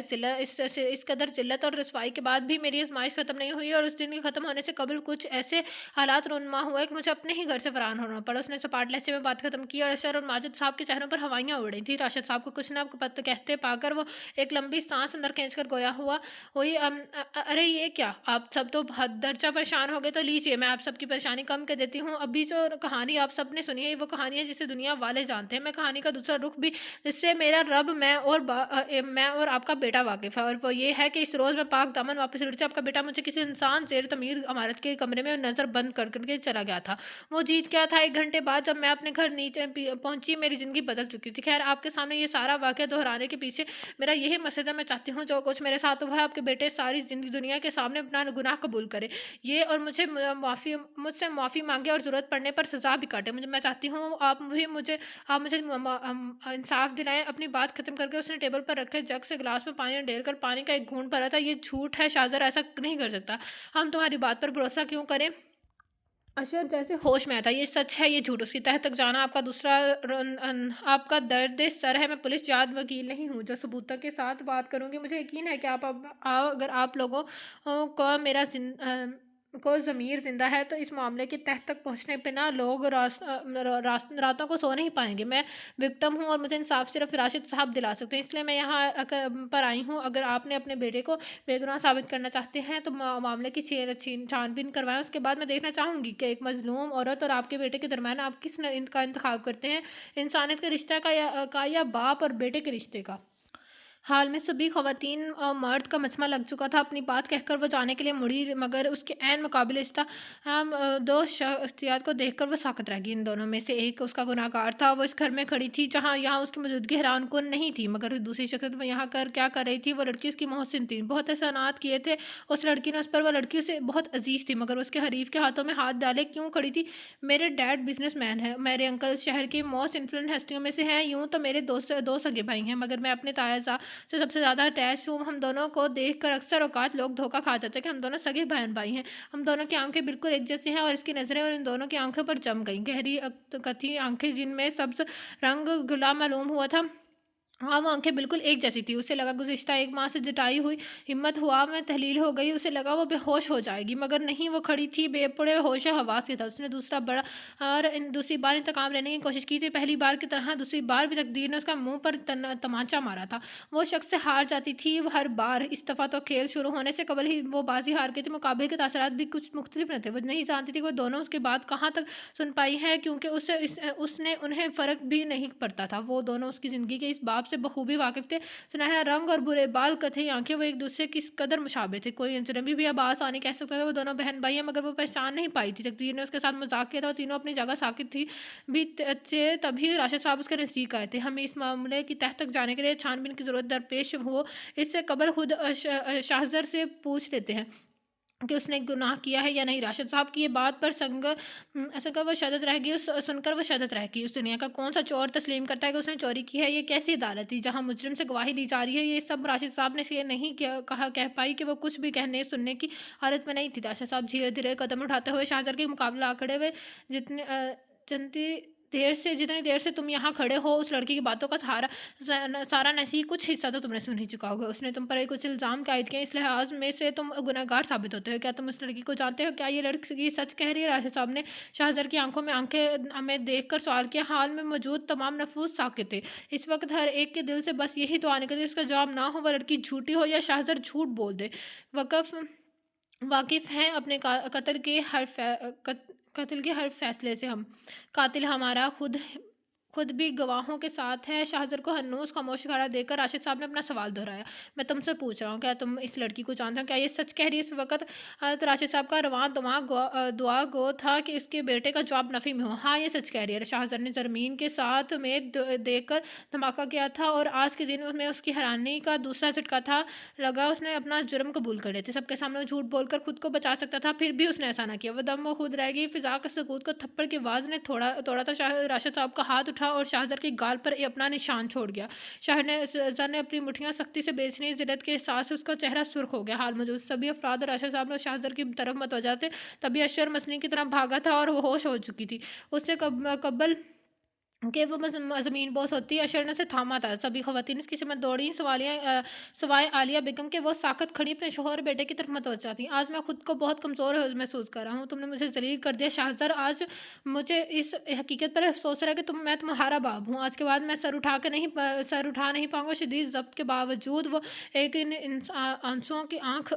اس قدر ذلت اور رسوائی کے بعد بھی میری آزمائش ختم نہیں ہوئی، اور اس دن کے ختم ہونے سے قبل کچھ ایسے حالات رونما ہوئے کہ مجھے اپنے ہی گھر سے فرار ہونا پڑا۔ اس نے سپاٹ لہجے میں بات ختم کی، اور اشر اور ماجد صاحب کے چہروں پر ہوائیاں اڑ رہی تھیں۔ راشد صاحب کو کچھ نہ کہتے پا کر وہ ایک لمبی سانس اندر کھینچ کر گویا ہوئی، ارے یہ کیا، آپ سب تو حد درجہ پریشان ہو گئے، تو لیجیے میں آپ سب کی پریشانی کم کر دیتی ہوں۔ ابھی جو کہانی آپ سب نے سنی ہے وہ کہانی ہے جسے دنیا والے جانتے ہیں۔ میں کہانی کا دوسرا رخ بھی جس سے میرا رب، میں اور آپ کا بیٹا واقف ہے، اور وہ یہ ہے کہ اس روز میں پاک دامن واپس لوٹی، آپ کا بیٹا مجھے کسی انسان زیر تعمیر عمارت کے کمرے میں نظر بند کر کے چلا گیا تھا۔ وہ جیت کیا تھا؟ 1 گھنٹے بعد جب میں اپنے گھر نیچے پہنچی میری زندگی بدل چکی تھی۔ خیر آپ کے سامنے یہ سارا واقعہ دہرانے کے پیچھے میرا یہی مقصد ہے۔ میں چاہتی ہوں جو کچھ میرے ساتھ ہوا ہے آپ کے بیٹے ساری دنیا کے سامنے اپنا گناہ قبول کرے اور مجھ سے معافی مانگے، اور ضرورت پڑنے پر سزا بھی کاٹے۔ میں چاہتی ہوں آپ مجھے انصاف دلائیں۔ اپنی بات ختم کر کے اس نے ٹیبل پر رکھے جگ سے گلاس میں پانی ڈال کر پانی کا ایک گھونٹ بھرا تھا۔ یہ جھوٹ ہے شاہزادہ، ایسا نہیں کر سکتا، ہم تمہاری بات پر بھروسہ کیوں کریں؟ اشر جیسے ہوش میں آیا تھا۔ یہ سچ ہے، یہ جھوٹ، اس کی تہہ تک جانا آپ کا درد سر ہے۔ میں پولیس جاد وکیل نہیں ہوں جو ثبوتوں کے ساتھ بات کروں گی۔ مجھے یقین ہے کہ اگر آپ لوگوں کو ضمیر زندہ ہے تو اس معاملے کی تہہ تک پہنچنے پہ لوگ راتوں کو سو نہیں پائیں گے۔ میں وکٹم ہوں اور مجھے انصاف صرف راشد صاحب دلا سکتے ہیں، اس لیے میں یہاں پر آئی ہوں۔ اگر آپ نے اپنے بیٹے کو بے گناہ ثابت کرنا چاہتے ہیں تو معاملے کی چھان بین کروائیں۔ اس کے بعد میں دیکھنا چاہوں گی کہ ایک مظلوم عورت اور آپ کے بیٹے کے درمیان آپ کس کا انتخاب کرتے ہیں، انسانیت کے رشتہ کا یا باپ اور بیٹے کے رشتے کا۔ حال میں سبھی خواتین اور مرد کا مسمع لگ چکا تھا، اپنی بات کہہ کر وہ جانے کے لیے مڑی، مگر اس کے عین مقابل دو شخصیات کو دیکھ کر وہ ساکت رہ گئی۔ ان دونوں میں سے ایک اس کا گناہ گار تھا، وہ اس گھر میں کھڑی تھی جہاں یہاں اس کی موجودگی حیران کن نہیں تھی، مگر دوسری شخصیت وہ یہاں کیا کر رہی تھی؟ وہ لڑکی اس کی محسن تھی، بہت احسانات کیے تھے اس لڑکی نے اس پر، وہ لڑکی اسے بہت عزیز تھی، مگر اس کے حریف کے ہاتھوں میں ہاتھ ڈالے کیوں کھڑی تھی؟ میرے ڈیڈ بزنس مین ہیں، میرے انکل اس شہر کی موسٹ انفلوئنٹ ہستیوں میں سے ہیں، یوں تو میرے دو سگے بھائی ہیں، مگر میں اپنے تایا سے سب سے زیادہ اٹیچ ہوں۔ ہم دونوں کو دیکھ کر اکثر اوقات لوگ دھوکا کھا جاتے ہیں کہ ہم دونوں سگے بہن بھائی ہیں۔ ہم دونوں کی آنکھیں بالکل ایک جیسی ہیں اور اس کی نظریں اور ان دونوں کی آنکھوں پر جم گئیں، گہری کتھی آنکھیں جن میں سبز رنگ گلا معلوم ہوا تھا۔ ہاں، وہ آنکھیں بالکل ایک جیسی تھی۔ اسے لگا گزشتہ ایک ماہ سے جٹائی ہوئی ہمت ہوا میں تحلیل ہو گئی، اسے لگا وہ بے ہوش ہو جائے گی، مگر نہیں، وہ کھڑی تھی بے پڑے ہوش و حواس کے ساتھ۔ اس نے دوسری بار انتقام لینے کی کوشش کی تھی، پہلی بار کی طرح دوسری بار بھی تقدیر نے اس کا منہ پر تمانچہ مارا تھا۔ وہ شخص سے ہار جاتی تھی ہر بار، اس دفعہ تو کھیل شروع ہونے سے قبل ہی وہ بازی ہار گئی تھی۔ مقابلے کے تاثرات بھی کچھ مختلف نہ تھے، وہ نہیں جانتی تھی کہ وہ دونوں اس کے بعد کہاں تک سن پائی ہے، کیونکہ اس نے انہیں فرق بھی نہیں پڑتا تھا۔ وہ دونوں اس کی زندگی کے اس باب سے بخوبی واقف تھے، سنہرا رنگ اور برے بال، کتھئی آنکھیں، وہ ایک دوسرے کی اس قدر مشابہ تھے کوئی اجنبی بھی اب آسانی کہہ سکتا تھا وہ دونوں بہن بھائی ہیں، مگر وہ پہچان نہیں پائی تھی۔ تقدیر نے اس کے ساتھ مذاق کیا تھا، وہ تینوں اپنی جگہ ساکت تھے تبھی راشد صاحب اس کے نزدیک آئے تھے۔ ہمیں اس معاملے کی تہ تک جانے کے لیے چھان بین کی ضرورت درپیش ہو، اس سے قبل خود شاہزر سے پوچھ لیتے ہیں کہ اس نے گناہ کیا ہے یا نہیں۔ راشد صاحب کی یہ بات پر سن کر وہ شدت رہ گئی۔ اس دنیا کا کون سا چور تسلیم کرتا ہے کہ اس نے چوری کی ہے؟ یہ کیسی عدالت تھی جہاں مجرم سے گواہی لی جا رہی ہے؟ یہ سب راشد صاحب نے یہ نہیں کہہ پائی کہ وہ کچھ بھی کہنے سننے کی حالت میں نہیں تھی۔ راشد صاحب دھیرے دھیرے قدم اٹھاتے ہوئے شاہزر کے مقابلہ آ کھڑے ہوئے۔ جتنی دیر سے تم یہاں کھڑے ہو، اس لڑکی کی باتوں کا سارا نسی کچھ حصہ تو تم نے سن ہی چکا ہوگا۔ اس نے تم پر کچھ الزام عائد کیے، اس لحاظ میں سے تم گنہگار ثابت ہوتے ہو۔ کیا تم اس لڑکی کو جانتے ہو؟ کیا یہ لڑکی سچ کہہ رہی ہے؟ راشد صاحب نے شاہزر کی آنکھوں میں دیکھ کر سوال کیا۔ حال میں موجود تمام نفوس ساکت تھے۔ اس وقت ہر ایک کے دل سے بس یہی دعا نکلتی اس کا جواب نہ ہو، وہ لڑکی جھوٹی ہو یا شاہزر جھوٹ بول دے۔ واقف ہیں اپنے قتل کے ہر فیصلے سے ہم۔ قاتل ہمارا خود بھی گواہوں کے ساتھ ہے۔ شاہزر کو ہنوز خاموش کھڑا دیکھ کر راشد صاحب نے اپنا سوال دہرایا۔ میں تم سے پوچھ رہا ہوں، کیا تم اس لڑکی کو جانتے ہو؟ کیا یہ سچ کہہ رہی ہے؟ اس وقت حضرت راشد صاحب کا رواں دعا گو تھا کہ اس کے بیٹے کا جواب نفی میں ہو۔ ہاں، یہ سچ کہہ رہی ہے۔ شاہزر نے زمین کے ساتھ میغ دیکھ کر دھماکہ کیا تھا اور آج کے دن میں اس کی حیرانی کا دوسرا جھٹکا تھا۔ لگا اس نے اپنا جرم قبول کر لیا تھا۔ سب کے سامنے وہ جھوٹ بول کر خود کو بچا سکتا تھا، پھر بھی اس نے ایسا نہ کیا۔ وہ دم خود رہ گئی، فضا کے سکوت کو تھپڑ کی آواز نے توڑا تھا۔ راشد صاحب کا ہاتھ اٹھا اور شاہزر کی گال پر اپنا نشان چھوڑ گیا۔ شاہزر نے اپنی مٹھیاں سختی سے بیچنے کی ذلت کے احساس سے اس کا چہرہ سرخ ہو گیا۔ حال موجود سبھی افراد اور راشد صاحب نے شاہزر کی طرف متوجہ تھے، تبھی اشر مسنی کی طرح بھاگا تھا اور وہ ہوش ہو چکی تھی۔ اس سے قبل کہ وہ زمین بوس ہوتی، اشر نے اسے تھاما تھا۔ سبھی خواتین اس کی سمت دوڑیں سوائے عالیہ بیگم کے، وہ ساکت کھڑی اپنے شوہر اور بیٹے کی طرف متوجہ تھیں۔ آج میں خود کو بہت کمزور محسوس کر رہا ہوں، تم نے مجھے ذلیل کر دیا شاہزر۔ آج مجھے اس حقیقت پر افسوس ہے کہ میں تمہارا باپ ہوں۔ آج کے بعد میں سر اٹھا نہیں پاؤں گا۔ شدید ضبط کے باوجود وہ ایک آنسوؤں کی آنکھ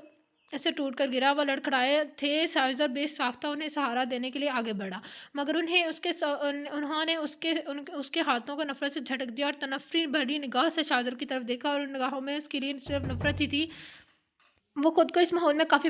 سے ٹوٹ کر گرا۔ وہ لڑکھڑائے تھے۔ شاہزر بے ساختہ انہیں سہارا دینے کے لیے آگے بڑھا، مگر انہوں نے اس کے ہاتھوں کو نفرت سے جھٹک دیا اور تنفری بھری نگاہ سے شاہزر کی طرف دیکھا، اور ان نگاہوں میں اس کے لیے صرف نفرت ہی تھی۔ وہ خود کو اس ماحول میں کافی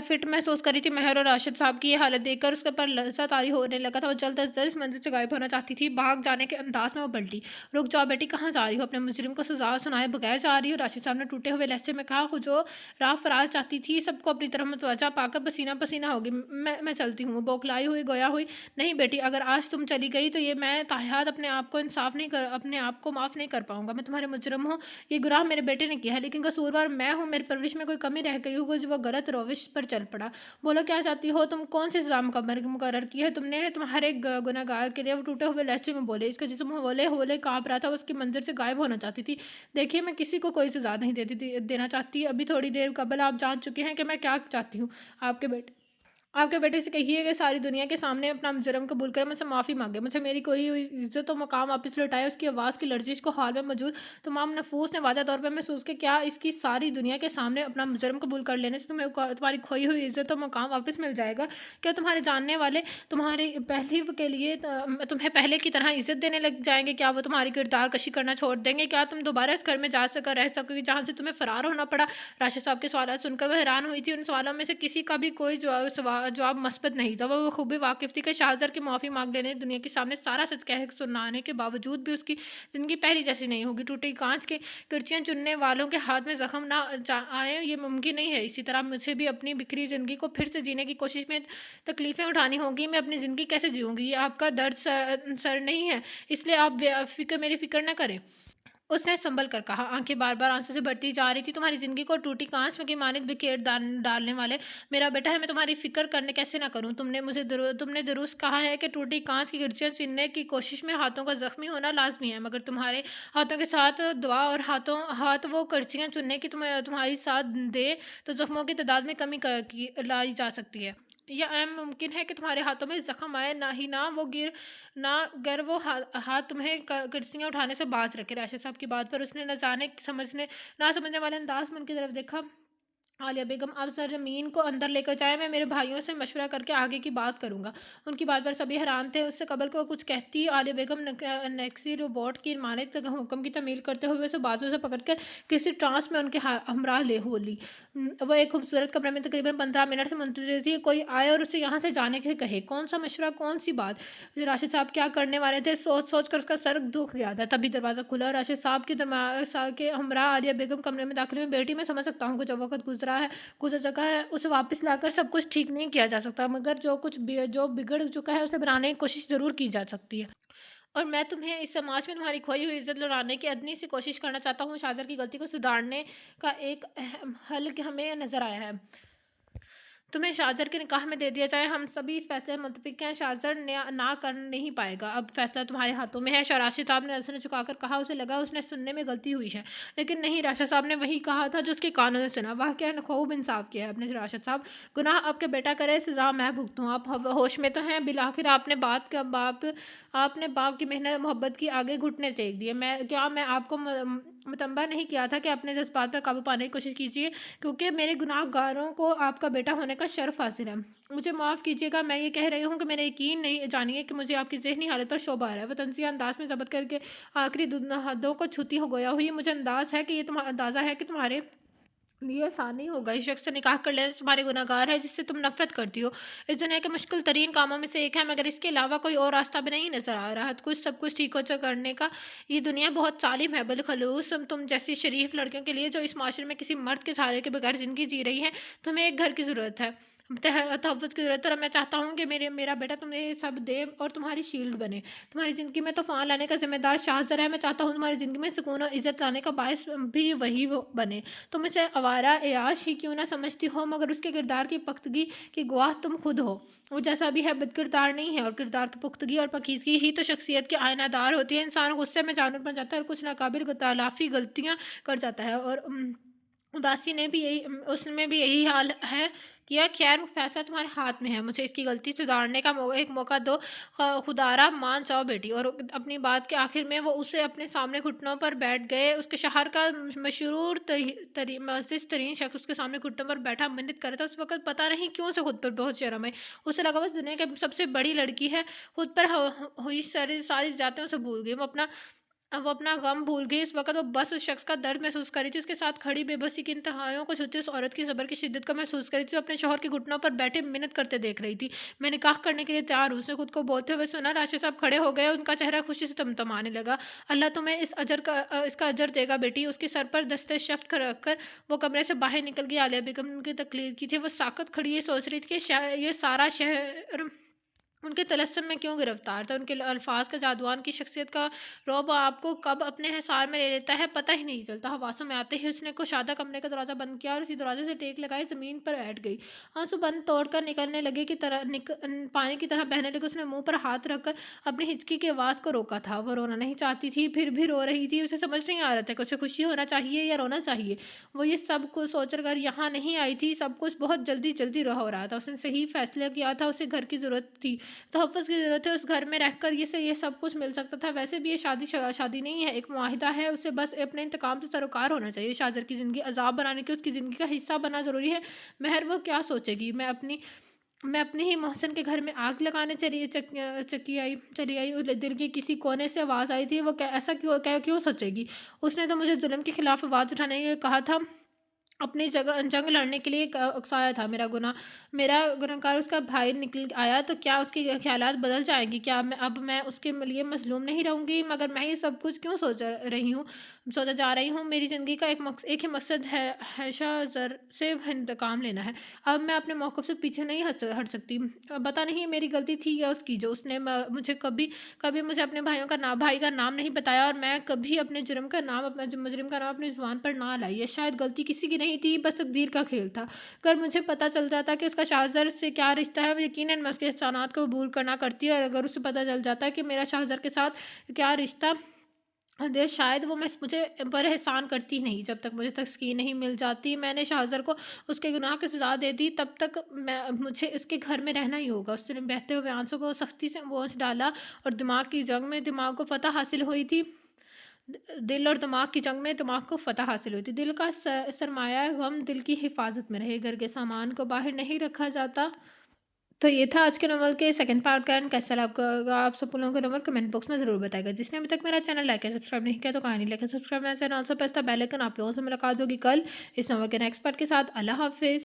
فٹ محسوس کر رہی تھی۔ مہر اور راشد صاحب کی یہ حالت دیکھ کر اس پر لرزہ طاری ہونے لگا تھا۔ وہ جلد از جلد اس منزل سے غائب ہونا چاہتی تھی۔ بھاگ جانے کے انداز میں وہ پلٹی۔ رک جاؤ بیٹی، کہاں جا رہی ہو؟ اپنے مجرم کو سزا سنائے بغیر جا رہی ہو؟ راشد صاحب نے ٹوٹے ہوئے لہجے میں کہا۔ جو راہ فراز چاہتی تھی، سب کو اپنی طرف متوجہ پا کر پسینہ پسینہ ہو گئی۔ میں چلتی ہوں، وہ بوکھلائی ہوئی گویا ہوئی۔ نہیں بیٹی، اگر آج تم چلی گئی تو میں تاحیات اپنے آپ کو معاف نہیں کر پاؤں گا۔ میں تمہارے مجرم ہوں، یہ گناہ میرے بیٹے نے کیا ہے، لیکن قصوروار میں ہوں۔ میری پرورش میں کوئی کمی رہ گئی ہوگی جو وہ غلط روش پر چل پڑا۔ بولو کیا چاہتی ہو تم؟ کون سی سزا مقرر کی ہے تم نے تمہارے گناہ گار کے لیے؟ وہ ٹوٹے ہوئے لہجے میں بولے، اس کا جسم ہولے کانپ رہا تھا۔ وہ اس کے منظر سے غائب ہونا چاہتی تھی۔ دیکھیے، میں کسی کو کوئی سزا نہیں دینا چاہتی۔ ابھی تھوڑی دیر قبل آپ جان چکے ہیں کہ میں کیا چاہتی ہوں۔ آپ کے بیٹے آپ کے بیٹے سے کہیے کہ ساری دنیا کے سامنے اپنا جرم قبول کرے، مجھ سے معافی مانگے، مجھے میری کوئی ہوئی عزت و مقام واپس لوٹائے۔ اس کی آواز کی لرزش کو حال میں موجود تمام نفوس نے واضح طور پر محسوس کیا۔ کیا اس کی ساری دنیا کے سامنے اپنا جرم قبول کر لینے سے تمہاری کھوئی ہوئی عزت و مقام واپس مل جائے گا؟ کیا تمہارے جاننے والے تمہاری پہلی کے لیے تمہیں پہلے کی طرح عزت دینے لگ جائیں گے؟ کیا وہ تمہاری کردار کشی کرنا چھوڑ دیں گے؟ کیا تم دوبارہ اس گھر میں جا کر رہ سکو گی جہاں سے تمہیں فرار ہونا پڑا؟ راشد صاحب کے سوالات سن کر وہ حیران ہوئی تھی۔ ان سوالوں میں سے کسی کا بھی کوئی جواب مثبت نہیں تھا۔ وہ خوبی واقف تھی کہ شاہزر کی معافی مانگ لینے، دنیا کے سامنے سارا سچ کہہ سنانے کے باوجود بھی اس کی زندگی پہلی جیسی نہیں ہوگی۔ ٹوٹی کانچ کی کرچیاں چننے والوں کے ہاتھ میں زخم نہ آئے، یہ ممکن نہیں ہے۔ اسی طرح مجھے بھی اپنی بکھری زندگی کو پھر سے جینے کی کوشش میں تکلیفیں اٹھانی ہوں گی۔ میں اپنی زندگی کیسے جیوں گی؟ یہ آپ کا درد سر نہیں ہے، اس لیے آپ میری فکر نہ کریں۔ اس نے سنبھل کر کہا، آنکھیں بار بار آنسوں سے بھرتی جا رہی تھی۔ تمہاری زندگی کو ٹوٹی کانچ کی مانند بکھیر ڈالنے والے میرا بیٹا ہے، میں تمہاری فکر کرنے کیسے نہ کروں؟ تم نے درست کہا ہے کہ ٹوٹی کانچ کی کرچیاں چننے کی کوشش میں ہاتھوں کا زخمی ہونا لازمی ہے، مگر تمہارے ہاتھوں کے ساتھ دعا اور ہاتھ وہ کرچیاں چننے کی تمہاری ساتھ دے تو زخموں کی تعداد میں کمی لائی جا سکتی ہے۔ یہ عین ممکن ہے کہ تمہارے ہاتھوں میں زخم آئے نہ گر وہ ہاتھ تمہیں کرسیاں اٹھانے سے باز رکھے۔ راشد صاحب کی بات پر اس نے نہ سمجھنے والے انداز میں ان کی طرف دیکھا۔ عالیہ بیگم، آپ سرزمین کو اندر لے کر جائیں، میں میرے بھائیوں سے مشورہ کر کے آگے کی بات کروں گا۔ ان کی بات پر سبھی حیران تھے۔ اس سے قبل کہ وہ کچھ کہتی، عالیہ بیگم نیکسی روبوٹ کی مانند حکم کی تعمیل کرتے ہوئے اسے بازو سے پکڑ کر کسی ٹرانس میں ان کے ہمراہ ہو لی۔ وہ ایک خوبصورت کمرے میں تقریباً 15 منٹ سے منتظر تھی، کوئی آئے اور اسے یہاں سے جانے سے کہے۔ کون سا مشورہ، کون سی بات؟ راشد صاحب کیا کرنے والے تھے، سوچ سوچ کر اس کا سر دکھ گیا تھا۔ تبھی دروازہ کھلا اور راشد صاحب کے ہمراہ عالیہ بیگم کمرے میں داخل ہوئی۔ بیٹی، میں سمجھ سکتا ہوں کہ جو وقت گزر چکا ہے اسے واپس لا کر سب کچھ ٹھیک نہیں کیا جا سکتا، مگر جو بگڑ چکا ہے اسے بنانے کی کوشش ضرور کی جا سکتی ہے۔ اور میں تمہیں اس سماج میں تمہاری کھوئی ہوئی عزت لوٹانے کی ادنی سی کوشش کرنا چاہتا ہوں۔ شاہزر کی غلطی کو سدھارنے کا ایک اہم حل ہمیں نظر آیا ہے۔ تمہیں شاہزر کے نکاح میں دے دیا جائے۔ ہم سبھی اس فیصلے میں متفق ہیں۔ شاہزر نہ کر نہیں پائے گا، اب فیصلہ تمہارے ہاتھوں میں ہے۔ راشد صاحب نے سر جھکا کر کہا۔ اسے لگا اس نے سننے میں غلطی ہوئی ہے، لیکن نہیں، راشد صاحب نے وہی کہا تھا جو اس کے کانوں نے سنا۔ واہ، کیا خوب انصاف کیا ہے آپ نے راشد صاحب! گناہ آپ کے بیٹا کرے، سزا میں بھگتوں۔ آپ ہوش میں تو ہیں؟ بالآخر آپ نے باپ کی محنت محبت کی آگے گھٹنے ٹیک دیے۔ کیا میں آپ کو متنبہ نہیں کیا تھا کہ اپنے جذبات پر قابو پانے کی کوشش کیجیے، کیونکہ میرے گناہ گاروں کو آپ کا بیٹا ہونے کا شرف حاصل ہے۔ مجھے معاف کیجیے گا، میں یہ کہہ رہی ہوں کہ میرا یقین نہیں جانیے کہ مجھے آپ کی ذہنی حالت پر شعبہ آ رہا ہے۔ وہ تنزیہ انداز میں ضبط کر کے آخری حدوں کو چھوتی ہو گویا ہوئی، مجھے اندازہ ہے کہ تمہارے لیے آسان نہیں ہوگا اس شخص سے نکاح کر لینا جو تمہارے گناہ گار ہے، جس سے تم نفرت کرتی ہو۔ اس دنیا کے مشکل ترین کاموں میں سے ایک ہے، مگر اس کے علاوہ کوئی اور راستہ بھی نہیں نظر آ رہا سب کچھ ٹھیک ہو کرنے کا۔ یہ دنیا بہت ظالم ہے، بالخصوص تم جیسی شریف لڑکیوں کے لیے جو اس معاشرے میں کسی مرد کے سہارے کے بغیر زندگی جی رہی ہیں۔ تمہیں ایک گھر کی ضرورت ہے، تحفظ کی ضرورت ہے، اور میں چاہتا ہوں کہ میرا بیٹا تمہیں یہ سب دے اور تمہاری شیلڈ بنے۔ تمہاری زندگی میں طوفان لانے کا ذمہ دار شاہزر ہے۔ میں چاہتا ہوں تمہاری زندگی میں سکون اور عزت لانے کا باعث بھی وہی بنے۔ تم اسے آوارہ عیاش ہی کیوں نہ سمجھتی ہو، مگر اس کے کردار کی پختگی کی گواہ تم خود ہو۔ وہ جیسا بھی ہے بد کردار نہیں ہے، اور کردار کی پختگی اور پاکیزگی ہی تو شخصیت کی آئینہ دار ہوتی ہے۔ انسان غصے میں جانور بن جاتا ہے اور کچھ ناقابل تلافی غلطیاں کر جاتا ہے، اور اداسی اس میں بھی یہی حال ہے کیا۔ خیر، فیصلہ تمہارے ہاتھ میں ہے، مجھے اس کی غلطی سدھارنے کا ایک موقع دو۔ خدارا مان جاؤ بیٹی۔ اور اپنی بات کے آخر میں وہ اسے اپنے سامنے گھٹنوں پر بیٹھ گئے۔ اس کے شہر کا مشہور معزز ترین شخص اس کے سامنے گھٹنوں پر بیٹھا منت کر رہا تھا۔ اس وقت پتہ نہیں کیوں سے خود پر بہت شرم ہے۔ اسے لگا بس دنیا کی سب سے بڑی لڑکی ہے، خود پر ہوئی ساری زیادتیوں سے بھول گئی، وہ اپنا غم بھول گئی۔ اس وقت وہ بس اس شخص کا درد محسوس کر رہی تھی، اس کے ساتھ کھڑی بے بسی کی انتہاؤں کو چھوتی اس عورت کی صبر کی شدت کو محسوس کر رہی تھی جو اپنے شوہر کے گھٹنوں پر بیٹھے منت کرتے دیکھ رہی تھی۔ میں نکاح کرنے کے لیے تیار ہوں، اس نے خود کو بولتے ہوئے سنا۔ راشد صاحب کھڑے ہو گئے، ان کا چہرہ خوشی سے تمتمانے لگا۔ اللہ تمہیں اس کا اجر دے گا بیٹی۔ اس کے سر پر دستے شفق رکھ کر وہ کمرے سے باہر نکل گئی۔ عالیہ بیگم ان کی تقلید کی تھی، وہ ساکت کھڑی یہ سوچ رہی تھی کہ یہ سارا شہر ان کے تلسم میں کیوں گرفتار تھا؟ ان کے الفاظ کا جادوان کی شخصیت کا رعب آپ کو کب اپنے حصار میں لے لیتا ہے پتہ ہی نہیں چلتا۔ حواسوں میں آتے ہی اس نے کشادہ کمرے کا دروازہ بند کیا اور اسی دروازے سے ٹیک لگائی زمین پر بیٹھ گئی۔ آنسو بند توڑ کر نکلنے لگے کی طرح پانی کی طرح بہنے لگے۔ اس نے منہ پر ہاتھ رکھ کر اپنی ہچکی کی آواز کو روکا تھا۔ وہ رونا نہیں چاہتی تھی پھر بھی رو رہی تھی۔ اسے سمجھ نہیں آ رہا تھا کہ اسے خوشی ہونا چاہیے یا رونا چاہیے۔ وہ یہ سب کچھ سوچ کر یہاں نہیں آئی تھی۔ سب کچھ بہت جلدی جلدی ہو رہا تھا۔ اس نے صحیح فیصلہ کیا تھا۔ اسے گھر کی ضرورت تھی، تحفظ کی ضرورت ہے۔ اس گھر میں رہ کر یہ سب کچھ مل سکتا تھا۔ ویسے بھی یہ شادی نہیں ہے، ایک معاہدہ ہے۔ اسے بس اپنے انتقام سے سروکار ہونا چاہیے۔ شاہزر کی زندگی عذاب بنانے کے اس کی زندگی کا حصہ بننا ضروری ہے۔ مہر وہ کیا سوچے گی؟ میں اپنے ہی محسن کے گھر میں آگ لگانے چلی آئی۔ دل کے کسی کونے سے آواز آئی تھی، وہ ایسا کیوں سوچے گی؟ اس نے تو مجھے ظلم کے خلاف آواز اٹھانے کے کہا تھا، اپنی جنگ لڑنے کے لیے اکسایا تھا۔ میرا گنہگار اس کا بھائی نکل آیا تو کیا اس کے خیالات بدل جائیں گے؟ کیا اب میں اس کے لیے مظلوم نہیں رہوں گی؟ مگر میں یہ سب کچھ کیوں سوچا جا رہی ہوں؟ میری زندگی کا ایک ہی مقصد ہے شاہزر سے انتقام لینا ہے۔ اب میں اپنے موقف سے پیچھے نہیں ہٹ سکتی۔ پتہ نہیں میری غلطی تھی یا اس کی، جو اس نے مجھے کبھی مجھے اپنے بھائی کا نام نہیں بتایا اور میں کبھی اپنے مجرم کا نام اپنی زبان پر نہ لائی۔ یہ شاید غلطی کسی کی نہیں تھی، بس تقدیر کا کھیل تھا۔ اگر مجھے پتہ چل جاتا کہ اس کا شاہزر سے کیا رشتہ ہے، یقیناً میں اس کے احسانات کو قبول کرنا کرتی، اور اگر اسے پتہ چل جاتا کہ میرا شاہزر کے ساتھ کیا رشتہ ہے، شاید وہ مجھے پر احسان کرتی نہیں۔ جب تک مجھے تسکین نہیں مل جاتی، میں نے شاہزر کو اس کے گناہ کی سزا دے دی، تب تک مجھے اس کے گھر میں رہنا ہی ہوگا۔ اس نے بہتے ہوئے آنسوں کو سختی سے پونچھ ڈالا اور دماغ کی جنگ میں دماغ کو فتح حاصل ہوئی تھی۔ دل کا سرمایہ غم دل کی حفاظت میں رہے، گھر کے سامان کو باہر نہیں رکھا جاتا۔ تو یہ تھا آج کے ناول کے سیکنڈ پارٹ کا، کیسا لگا آپ سب لوگوں کو ناول کمنٹ باکس میں ضرور بتائے گا۔ جس نے ابھی تک میرا چینل لائک یا سبسکرائب نہیں کیا تو کہانی لائک یا سبسکرائب میرا چینل، آلسو پریس دی بیل آئیکن۔ آپ لوگوں سے ملاقات ہوگی کل اس ناول کے نیکسٹ پارٹ کے ساتھ۔ اللہ حافظ۔